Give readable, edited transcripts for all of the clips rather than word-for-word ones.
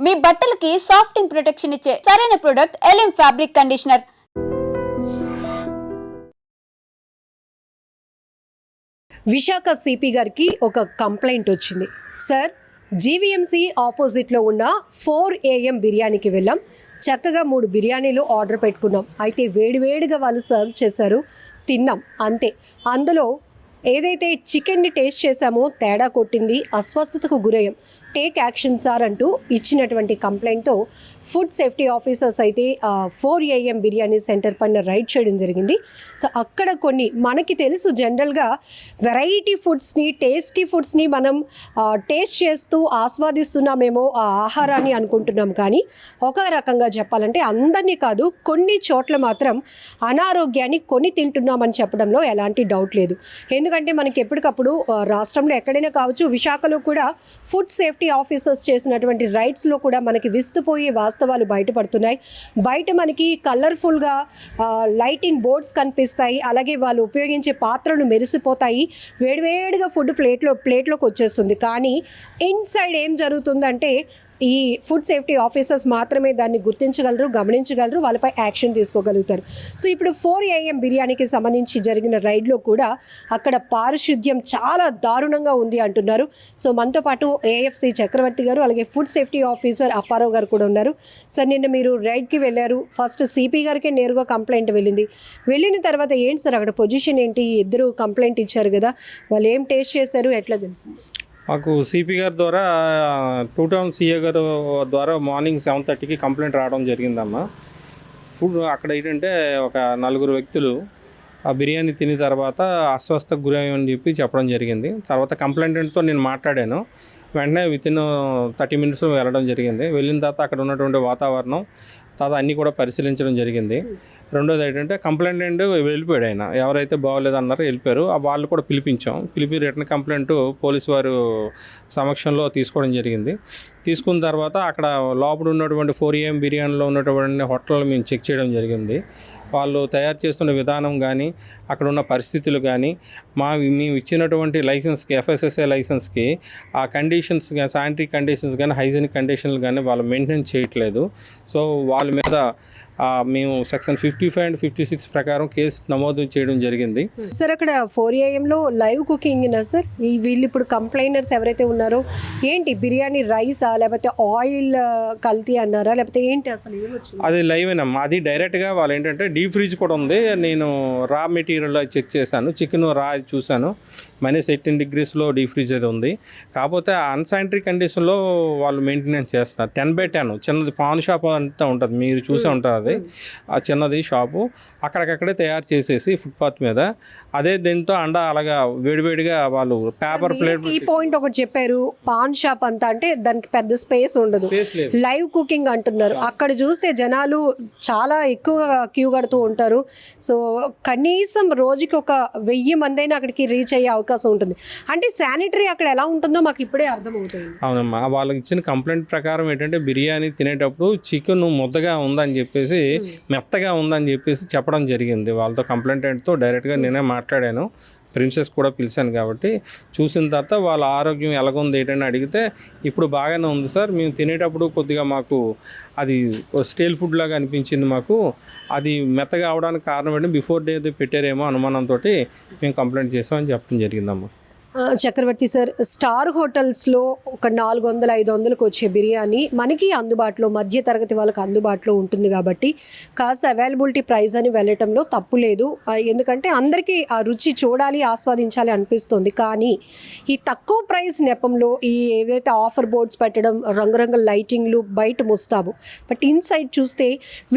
మీ బట్టలకి సాఫ్టింగ్ ప్రొటెక్షన్ ఇచ్చే సరైన ప్రొడక్ట్ ఎలిమ్ ఫ్యాబ్రిక్ కండిషనర్. విశాఖ సిపి గారికి ఒక కంప్లైంట్ వచ్చింది. సార్, జీవీఎంసీ ఆపోజిట్లో ఉన్న 4 AM బిర్యానీకి వెళ్ళాం. చక్కగా 3 బిర్యానీలు ఆర్డర్ పెట్టుకున్నాం. అయితే వేడివేడిగా వాళ్ళు సర్వ్ చేశారు, తిన్నాం, అంతే. అందులో ఏదైతే చికెన్ని టేస్ట్ చేశామో తేడా కొట్టింది, అస్వస్థతకు గురయ్యాం, టేక్ యాక్షన్ సార్ అంటూ ఇచ్చినటువంటి కంప్లైంట్తో ఫుడ్ సేఫ్టీ ఆఫీసర్స్ అయితే 4 AM బిర్యానీ సెంటర్ పైన రైడ్ చేయడం జరిగింది. సో అక్కడ కొన్ని మనకి తెలుసు, జనరల్గా వెరైటీ ఫుడ్స్ని, టేస్టీ ఫుడ్స్ని మనం టేస్ట్ చేస్తూ ఆస్వాదిస్తున్నామేమో ఆ ఆహారాన్ని అనుకుంటున్నాం. కానీ ఒక రకంగా చెప్పాలంటే అందరినీ కాదు, కొన్ని చోట్ల మాత్రం అనారోగ్యాన్ని కొని తింటున్నామని చెప్పడంలో ఎలాంటి డౌట్ లేదు. ఎందుకంటే మనకి ఎప్పటికప్పుడు రాష్ట్రంలో ఎక్కడైనా కావచ్చు, విశాఖలో కూడా ఫుడ్ సేఫ్టీ ఆఫీసర్స్ చేసినటువంటి రైడ్స్లో కూడా మనకి విస్తుపోయే వాస్తవాలు బయటపడుతున్నాయి. బయట మనకి కలర్ఫుల్గా లైటింగ్ బోర్డ్స్ కనిపిస్తాయి, అలాగే వాళ్ళు ఉపయోగించే పాత్రలు మెరిసిపోతాయి, వేడివేడిగా ఫుడ్ ప్లేట్లోకి వచ్చేస్తుంది. కానీ ఇన్సైడ్ ఏం జరుగుతుందంటే ఈ ఫుడ్ సేఫ్టీ ఆఫీసర్స్ మాత్రమే దాన్ని గుర్తించగలరు, గమనించగలరు, వాళ్ళపై యాక్షన్ తీసుకోగలుగుతారు. సో ఇప్పుడు 4 AM బిర్యానీకి సంబంధించి జరిగిన రైడ్లో కూడా అక్కడ పారిశుద్ధ్యం చాలా దారుణంగా ఉంది అంటున్నారు. సో మనతో పాటు ఏఎఫ్సి చక్రవర్తి గారు, అలాగే ఫుడ్ సేఫ్టీ ఆఫీసర్ అప్పారావు గారు కూడా ఉన్నారు. సార్, నిన్న మీరు రైడ్కి వెళ్ళారు. ఫస్ట్ సిపి గారికే నేరుగా కంప్లైంట్ వెళ్ళిన తర్వాత ఏంటి సార్ అక్కడ పొజిషన్ ఏంటి? ఇద్దరు కంప్లైంట్ ఇచ్చారు కదా, వాళ్ళు ఏం టేస్ట్ చేశారు, ఎట్లా తెలిసింది? మాకు సిపి గారి ద్వారా 2 టౌన్ సిఏ గారు ద్వారా మార్నింగ్ 7:30కి కంప్లైంట్ రావడం జరిగిందమ్మా. ఫుడ్ అక్కడ ఏంటంటే ఒక 4 వ్యక్తులు ఆ బిర్యానీ తిన్న తర్వాత అస్వస్థకు గురయ్యని చెప్పడం జరిగింది. తర్వాత కంప్లైంట్తో నేను మాట్లాడాను. వెంటనే వితిన్ 30 మినిట్స్ వెళ్ళడం జరిగింది. వెళ్ళిన తర్వాత అక్కడ ఉన్నటువంటి వాతావరణం తర్వాత అన్నీ కూడా పరిశీలించడం జరిగింది. రెండోది ఏంటంటే కంప్లైంట్ వెళ్ళిపోయాడు ఆయన, ఎవరైతే బాగోలేదు అన్నారో వెళ్ళిపోయారు. వాళ్ళు కూడా పిలిపి రిటర్న్ కంప్లైంట్ పోలీసు వారు సమక్షంలో తీసుకోవడం జరిగింది. తీసుకున్న తర్వాత అక్కడ లోపల ఉన్నటువంటి 4 AM బిర్యానీలో ఉన్నటువంటి హోటల్ మేము చెక్ చేయడం జరిగింది. వాళ్ళు తయారు చేస్తున్న విధానం కానీ, అక్కడ ఉన్న పరిస్థితులు కానీ, మేము ఇచ్చినటువంటి లైసెన్స్కి, FSSAI లైసెన్స్కి ఆ కండిషన్స్ కానీ, శానిటరీ కండిషన్స్ కానీ, హైజీనిక్ కండిషన్లు కానీ వాళ్ళు మెయింటైన్ చేయట్లేదు. సో వాళ్ళ మీద మేము సెక్షన్ 55 and 56 ప్రకారం కేసు నమోదు చేయడం జరిగింది. సార్, అక్కడ 4 AMలో లైవ్ కుకింగ్నా సార్? వీళ్ళు ఇప్పుడు కంప్లైనర్స్ ఎవరైతే ఉన్నారో ఏంటి, బిర్యానీ రైసా లేకపోతే ఆయిల్ కల్తీ అన్నారా, లేకపోతే ఏంటి అసలు ఏమొచ్చింది? అది లైవేనమ్మా. అది డైరెక్ట్గా వాళ్ళు ఏంటంటే డీప్ ఫ్రిడ్జ్ కూడా ఉంది. నేను రా మెటీరియల్ చెక్ చేశాను, చికెన్ రా చూశాను, -18 degreesలో డీప్ ఫ్రిడ్జ్ అది ఉంది. కాకపోతే అన్సానిటరీ కండిషన్లో వాళ్ళు మెయింటెనెన్స్ చేస్తున్నారు. 10/10 చిన్నది పాన్ షాప్ అంతా ఉంటుంది, మీరు చూసే ఉంటారు. అది ఆ చిన్నది షాపు అక్కడికక్కడే తయారు చేసేసి ఫుట్పాత్ మీద అదే దీంతో అలాగా వేడివేడిగా వాళ్ళు పేపర్ ప్లేట్. ఈ పాయింట్ ఒకటి చెప్పారు, పాన్ షాప్ అంతా అంటే దానికి పెద్ద స్పేస్ ఉండదు, లైవ్ కుకింగ్ అంటున్నారు. అక్కడ చూస్తే జనాలు చాలా ఎక్కువగా క్యూ కడుతూ ఉంటారు. సో కనీసం రోజుకి ఒక 1000 మంది అయినా అక్కడికి రీచ్ అయ్యే అవకాశం ఉంటుంది. అంటే శానిటరీ అక్కడ ఎలా ఉంటుందో మాకు ఇప్పుడే అర్థమవుతుంది. అవునమ్మా, వాళ్ళకి ఇచ్చిన కంప్లైంట్ ప్రకారం ఏంటంటే బిర్యానీ తినేటప్పుడు చికెన్ ముద్దగా ఉందని చెప్పేసి, మెత్తగా ఉందని చెప్పేసి చెప్పడం జరిగింది. వాళ్ళతో కంప్లైంట్తో డైరెక్ట్గా నేనే మాట్లాడాను, ప్రిన్సెస్ కూడా పిలిచాను. కాబట్టి చూసిన తర్వాత వాళ్ళ ఆరోగ్యం ఎలాగుంది ఏంటని అడిగితే ఇప్పుడు బాగానే ఉంది సార్, మేము తినేటప్పుడు కొద్దిగా మాకు అది స్టేల్ ఫుడ్ లాగా అనిపించింది, మాకు అది మెత్తగా అవడానికి కారణం ఏంటంటే బిఫోర్ డే పెట్టారేమో అనుమానంతో మేము కంప్లైంట్ చేసామని చెప్పడం జరిగిందమ్మా. చక్రవర్తి సార్, స్టార్ హోటల్స్లో ఒక 400-500కు వచ్చే బిర్యానీ మనకి అందుబాటులో, మధ్య తరగతి వాళ్ళకి అందుబాటులో ఉంటుంది కాబట్టి కాస్త అవైలబిలిటీ ప్రైస్ అని వెళ్ళటంలో తప్పు లేదు. ఎందుకంటే అందరికీ ఆ రుచి చూడాలి, ఆస్వాదించాలి అనిపిస్తుంది. కానీ ఈ తక్కువ ప్రైస్ నెపంలో ఈ ఏదైతే ఆఫర్ బోర్డ్స్ పెట్టడం, రంగురంగుల లైటింగ్లు, బయట ముస్తాబు, బట్ ఇన్సైడ్ చూస్తే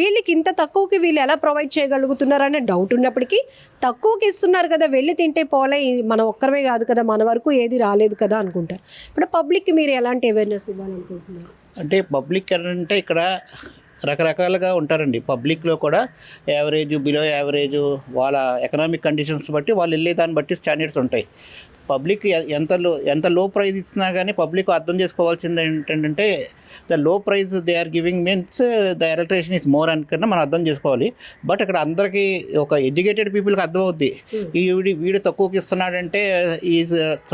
వీళ్ళకి ఇంత తక్కువకి వీళ్ళు ఎలా ప్రొవైడ్ చేయగలుగుతున్నారనే డౌట్ ఉన్నప్పటికీ తక్కువకి ఇస్తున్నారు కదా, వెళ్ళి తింటే పోలే, మనం ఒక్కరమే కాదు కదా, మన వరకు ఏది రాలేదు కదా అనుకుంటారు. ఇప్పుడు పబ్లిక్కి మీరు ఎలాంటి అవేర్నెస్ ఇవ్వాలనుకుంటున్నారు? అంటే పబ్లిక్ అంటే ఇక్కడ రకరకాలుగా ఉంటారండి. పబ్లిక్లో కూడా యావరేజ్, బిలో యావరేజ్, వాళ్ళ ఎకనామిక్ కండిషన్స్ బట్టి వాళ్ళు వెళ్ళే దాన్ని బట్టి స్టాండర్డ్స్ ఉంటాయి. పబ్లిక్ ఎంత లో ప్రైస్ ఇచ్చినా కానీ పబ్లిక్ అర్థం చేసుకోవాల్సింది ఏంటంటే the low price they are giving means the electrician is more అనుకున్నా మనం అర్థం చేసుకోవాలి. బట్ ఇక్కడ అందరికీ ఒక ఎడ్యుకేటెడ్ పీపుల్కి అర్థమవుద్ది, వీడు తక్కువకి ఇస్తున్నాడంటే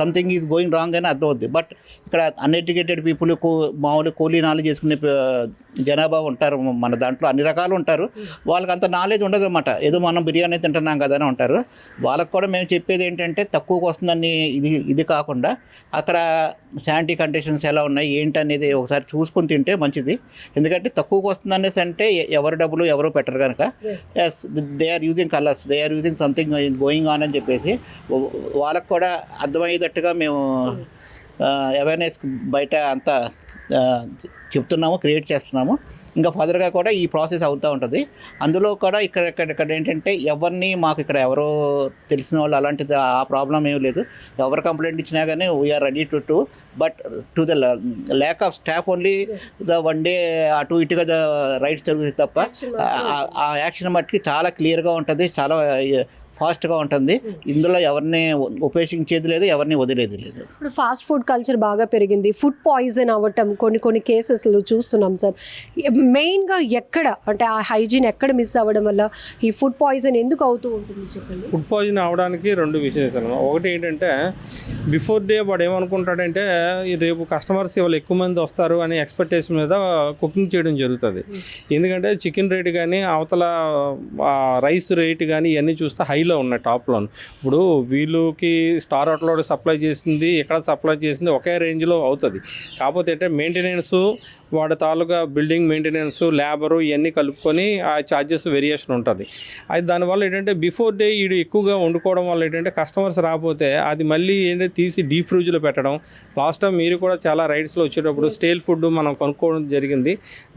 సంథింగ్ ఈజ్ గోయింగ్ రాంగ్ అని అర్థమవుద్ది. బట్ ఇక్కడ అన్ఎడ్యుకేటెడ్ పీపుల్, మామూలు కూలీ నాలెడ్జ్ చేసుకునే జనాభా ఉంటారు మన దాంట్లో, అన్ని రకాలు ఉంటారు. వాళ్ళకి అంత నాలెడ్జ్ ఉండదు అన్నమాట. ఏదో మనం బిర్యానీ తింటున్నాం కదా అని ఉంటారు. వాళ్ళకి కూడా మేము చెప్పేది ఏంటంటే తక్కువకు వస్తుందని ఇది కాకుండా అక్కడ శానిటరీ కండిషన్స్ ఎలా ఉన్నాయి ఏంటి అనేది ఒకసారి చూసుకొని తింటే మంచిది. ఎందుకంటే తక్కువకు వస్తుంది అనేసి అంటే ఎవరు డబ్బులు ఎవరు పెట్టరు కనుక they are using colours, they are using something going on అని చెప్పేసి వాళ్ళకు కూడా అర్థమయ్యేటట్టుగా మేము అవేర్నెస్ బయట అంతా చెప్తున్నాము, క్రియేట్ చేస్తున్నాము. ఇంకా ఫర్దర్గా కూడా ఈ ప్రాసెస్ అవుతూ ఉంటుంది. అందులో కూడా ఇక్కడ ఏంటంటే ఎవరిని మాకు ఇక్కడ ఎవరో తెలిసిన వాళ్ళు అలాంటిది ఆ ప్రాబ్లం ఏమీ లేదు. ఎవరు కంప్లైంట్ ఇచ్చినా కానీ we are ready to but to the lack of staff only the one day అటు ఇటుగా ద రైట్స్ జరుగుతుంది తప్ప ఆ యాక్షన్ మట్టుకి చాలా క్లియర్గా ఉంటుంది, చాలా ఫాస్ట్గా ఉంటుంది. ఇందులో ఎవరిని ఉపేక్షించేది లేదు, ఎవరిని వదిలేది లేదు. ఇప్పుడు ఫాస్ట్ ఫుడ్ కల్చర్ బాగా పెరిగింది, ఫుడ్ పాయిజన్ అవ్వటం కొన్ని కేసెస్లో చూస్తున్నాం సార్. మెయిన్గా ఎక్కడ అంటే ఆ హైజీన్ ఎక్కడ మిస్ అవ్వడం వల్ల ఈ ఫుడ్ పాయిజన్ ఎందుకు అవుతూ ఉంటుంది చెప్పండి. ఫుడ్ పాయిజన్ అవడానికి రెండు విశేషాలు. ఒకటి ఏంటంటే బిఫోర్ డే వాడు ఏమనుకుంటాడంటే రేపు కస్టమర్స్ ఇవాళ ఎక్కువ మంది వస్తారు అనే ఎక్స్పెక్టేషన్ మీద కుకింగ్ చేయడం జరుగుతుంది. ఎందుకంటే చికెన్ రేట్ కానీ అవతల రైస్ రేట్ కానీ ఇవన్నీ చూస్తే హైలో ఉన్నాయి, టాప్లో. ఇప్పుడు వీళ్ళకి స్టార్ హోటల్లో సప్లై చేసింది ఇక్కడ సప్లై చేసింది ఒకే రేంజ్లో అవుతుంది. కాకపోతే అంటే మెయింటెనెన్స్, వాడి తాలూకా బిల్డింగ్ మెయింటెనెన్స్, లేబరు ఇవన్నీ కలుపుకొని ఆ ఛార్జెస్ వేరియేషన్ ఉంటుంది. అది దానివల్ల ఏంటంటే బిఫోర్ డే వీడు ఎక్కువగా వండుకోవడం వల్ల ఏంటంటే కస్టమర్స్ రాకపోతే అది మళ్ళీ ఏంటంటే తీసి డీప్ ఫ్రిడ్జ్లో పెట్టడం. లాస్ట్ టైం మీరు కూడా చాలా రైడ్స్లో వచ్చేటప్పుడు స్టేల్ ఫుడ్ మనం కొనుక్కోవడం జరిగింది,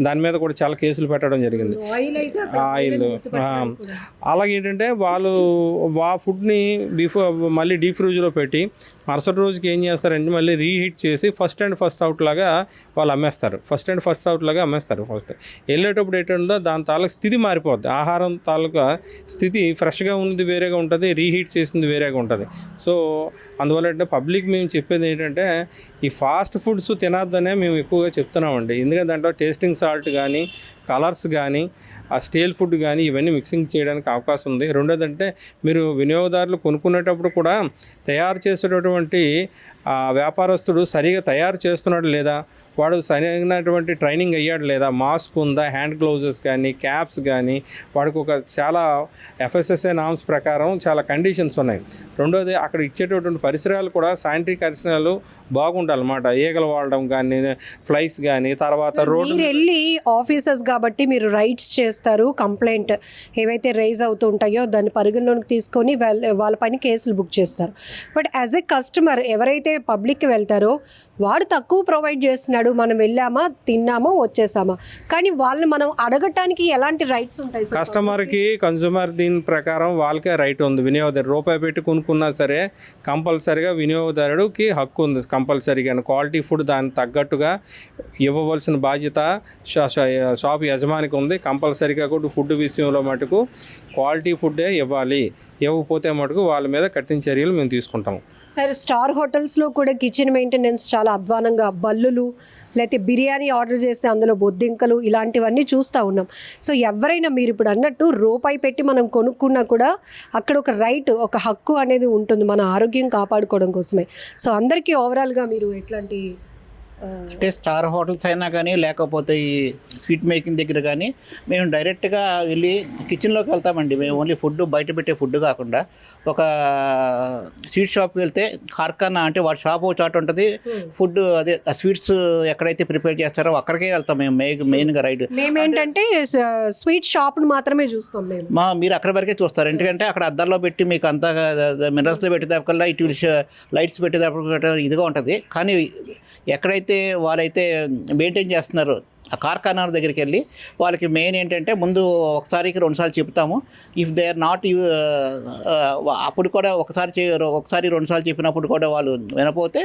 దాని మీద కూడా చాలా కేసులు పెట్టడం జరిగింది. ఆయిల్ అలాగే ఏంటంటే వాళ్ళు ఆ ఫుడ్ని మళ్ళీ డీప్ ఫ్రిడ్జ్లో పెట్టి మరుసటి రోజుకి ఏం చేస్తారంటే మళ్ళీ రీహీట్ చేసి ఫస్ట్ అండ్ ఫస్ట్ అవుట్ లాగా వాళ్ళు అమ్మేస్తారు. ఫస్ట్ వెళ్ళేటప్పుడు ఏంటంటే దాని తాలూకు స్థితి మారిపోద్ది. ఆహారం తాలూకా స్థితి ఫ్రెష్గా ఉన్నది వేరేగా ఉంటుంది, రీహీట్ చేసింది వేరేగా ఉంటుంది. సో అందువల్ల అంటే పబ్లిక్ మేము చెప్పేది ఏంటంటే ఈ ఫాస్ట్ ఫుడ్స్ తినద్దనే మేము ఎక్కువగా చెప్తున్నామండి. ఎందుకంటే దాంట్లో టేస్టింగ్ సాల్ట్ కానీ కలర్స్ కానీ ఆ స్టేల్ ఫుడ్ కానీ ఇవన్నీ మిక్సింగ్ చేయడానికి అవకాశం ఉంది. రెండోదంటే మీరు వినియోగదారులు కొనుక్కునేటప్పుడు కూడా తయారు చేసేటటువంటి వ్యాపారస్తుడు సరిగా తయారు చేస్తున్నాడు లేదా, వాడు సరైనటువంటి ట్రైనింగ్ అయ్యాడు లేదా, మాస్క్ ఉందా, హ్యాండ్ గ్లౌజెస్ కానీ క్యాప్స్ కానీ, వాడికి ఒక చాలా FSSAI నామ్స్ ప్రకారం చాలా కండిషన్స్ ఉన్నాయి. రెండోది అక్కడ ఇచ్చేటటువంటి పరిసరాలు కూడా శానిటరీ పరిసరాలు బాగుండాలన్నమాట. ఈగలు వాడడం కానీ, ఫ్లైస్ కానీ, తర్వాత రోడ్డు మీరు వెళ్ళి ఆఫీసర్స్ కాబట్టి మీరు రైట్స్ చేస్తారు, కంప్లైంట్ ఏవైతే రైజ్ అవుతూ ఉంటాయో దాన్ని పరిగణలోకి తీసుకొని వాళ్ళపైన కేసులు బుక్ చేస్తారు. బట్ యాజ్ ఎ కస్టమర్ ఎవరైతే పబ్లిక్కి వెళ్తారో వాడు తక్కువ ప్రొవైడ్ చేస్తున్నాడు, మనం వెళ్ళామా తిన్నామా వచ్చేసామా, కానీ వాళ్ళని మనం అడగటానికి ఎలాంటి రైట్స్ ఉంటాయి? కస్టమర్కి కన్జ్యూమర్ దీని ప్రకారం వాళ్ళకే రైట్ ఉంది. వినియోగదారు రూపాయి పెట్టి కొనుక్కున్నా సరే కంపల్సరీగా వినియోగదారుడికి హక్కు ఉంది కంపల్సరీగా. క్వాలిటీ ఫుడ్ దానికి తగ్గట్టుగా ఇవ్వవలసిన బాధ్యత షాప్ యజమానికి ఉంది. కంపల్సరీగా కూడా ఫుడ్ విషయంలో మటుకు క్వాలిటీ ఫుడ్డే ఇవ్వాలి. ఇవ్వకపోతే మటుకు వాళ్ళ మీద కఠిన చర్యలు మేము తీసుకుంటాము. సరే, స్టార్ హోటల్స్లో కూడా కిచెన్ మెయింటెనెన్స్ చాలా అధ్వానంగా, బల్లులు లేకపోతే బిర్యానీ ఆర్డర్ చేస్తే అందులో బొద్దింకలు ఇలాంటివన్నీ చూస్తూ ఉన్నాం. సో ఎవరైనా మీరు ఇప్పుడు అన్నట్టు రూపాయి పెట్టి మనం కొనుక్కున్నా కూడా అక్కడ ఒక రైట్, ఒక హక్కు అనేది ఉంటుంది మన ఆరోగ్యం కాపాడుకోవడం కోసమే. సో అందరికీ ఓవరాల్గా మీరు ఎట్లాంటి అంటే స్టార్ హోటల్స్ అయినా కానీ లేకపోతే ఈ స్వీట్ మేకింగ్ దగ్గర కానీ మేము డైరెక్ట్గా వెళ్ళి కిచెన్లోకి వెళ్తామండి. మేము ఓన్లీ ఫుడ్ బయట పెట్టే ఫుడ్ కాకుండా ఒక స్వీట్ షాప్కి వెళ్తే కార్ఖానా అంటే వాటి షాప్ ఒక చాట్ ఉంటుంది, ఫుడ్ అదే స్వీట్స్ ఎక్కడైతే ప్రిపేర్ చేస్తారో అక్కడికే వెళ్తాం మేము మెయిన్గా రైడ్. మేమేంటంటే స్వీట్ షాప్ని మాత్రమే చూస్తాం మేము. మీరు అక్కడ వరకే చూస్తారు, ఎందుకంటే అక్కడ అద్దాల్లో పెట్టి మీకు అంతా మినరల్స్లో పెట్టేదానికల్లా ఇటు లైట్స్ పెట్టేటప్పుడు ఇదిగా ఉంటుంది. కానీ ఎక్కడైతే వాళ్ళైతే మెయింటైన్ చేస్తున్నారో ఆ కార్ఖానాల దగ్గరికి వెళ్ళి వాళ్ళకి మెయిన్ ఏంటంటే ముందు ఒకసారికి రెండుసార్లు చెప్తాము. ఇఫ్ దే ఆర్ నాట్ అప్పుడు కూడా ఒకసారి రెండుసార్లు చెప్పినప్పుడు కూడా వాళ్ళు వినపోతే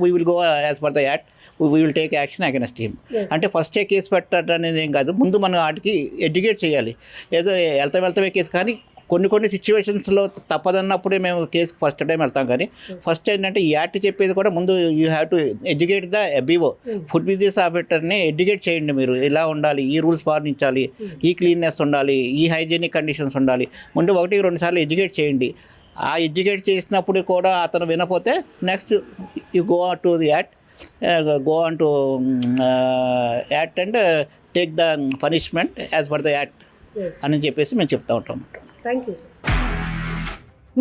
we will go as per the act, we will take action against him. అంటే ఫస్టే కేసు పెట్టడం అనేది ఏం కాదు, ముందు మనం వాటికి ఎడ్యుకేట్ చేయాలి. ఏదో వెళ్తామే కేసు, కానీ కొన్ని సిచ్యువేషన్స్లో తప్పదన్నప్పుడే మేము కేసుకి ఫస్ట్ టైం వెళ్తాం. కానీ ఫస్ట్ ఏంటంటే ఈ యాక్ట్ చెప్పేది కూడా ముందు you have to educate the FBO food business ఆపరేటర్ని ఎడ్యుకేట్ చేయండి. మీరు ఇలా ఉండాలి, ఈ రూల్స్ పాటించాలి, ఈ క్లీన్నెస్ ఉండాలి, ఈ హైజీనిక్ కండిషన్స్ ఉండాలి. ముందు 1-2 సార్లు ఎడ్యుకేట్ చేయండి. ఆ ఎడ్యుకేట్ చేసినప్పుడు కూడా అతను వినపోతే next you go to the act act and take the punishment as per the act అని చెప్పేసి మేము చెప్తా ఉంటాం. Thank you sir.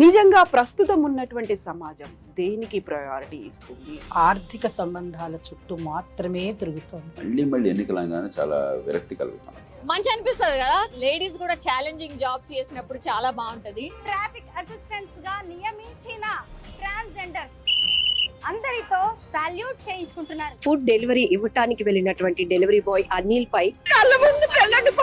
నిజంగా ప్రస్తుతం ఉన్నటువంటి సమాజం దేనికి ప్రయారిటీ ఇస్తుంది? ఆర్థిక సంబంధాల చుట్టూ మాత్రమే తిరుగుతోంది. మళ్ళీ ఎన్నికలంగానే చాలా విరక్తి కలుగుతాం. మంచి అనిపిస్తుంది కదా, లేడీస్ కూడా ఛాలెంజింగ్ జాబ్స్ చేసినప్పుడు చాలా బాగుంటది. ట్రాఫిక్ అసిస్టెంట్స్ గా నియమించిన ట్రాన్స్జెండర్స్ అందరితో సాల్యూట్ చేయించుకుంటున్నారు. ఫుడ్ డెలివరీ ఇవ్వటానికి వెళ్ళినటువంటి డెలివరీ బాయ్ అనిల్ పై కళ్ళ ముందు పెళ్ళండి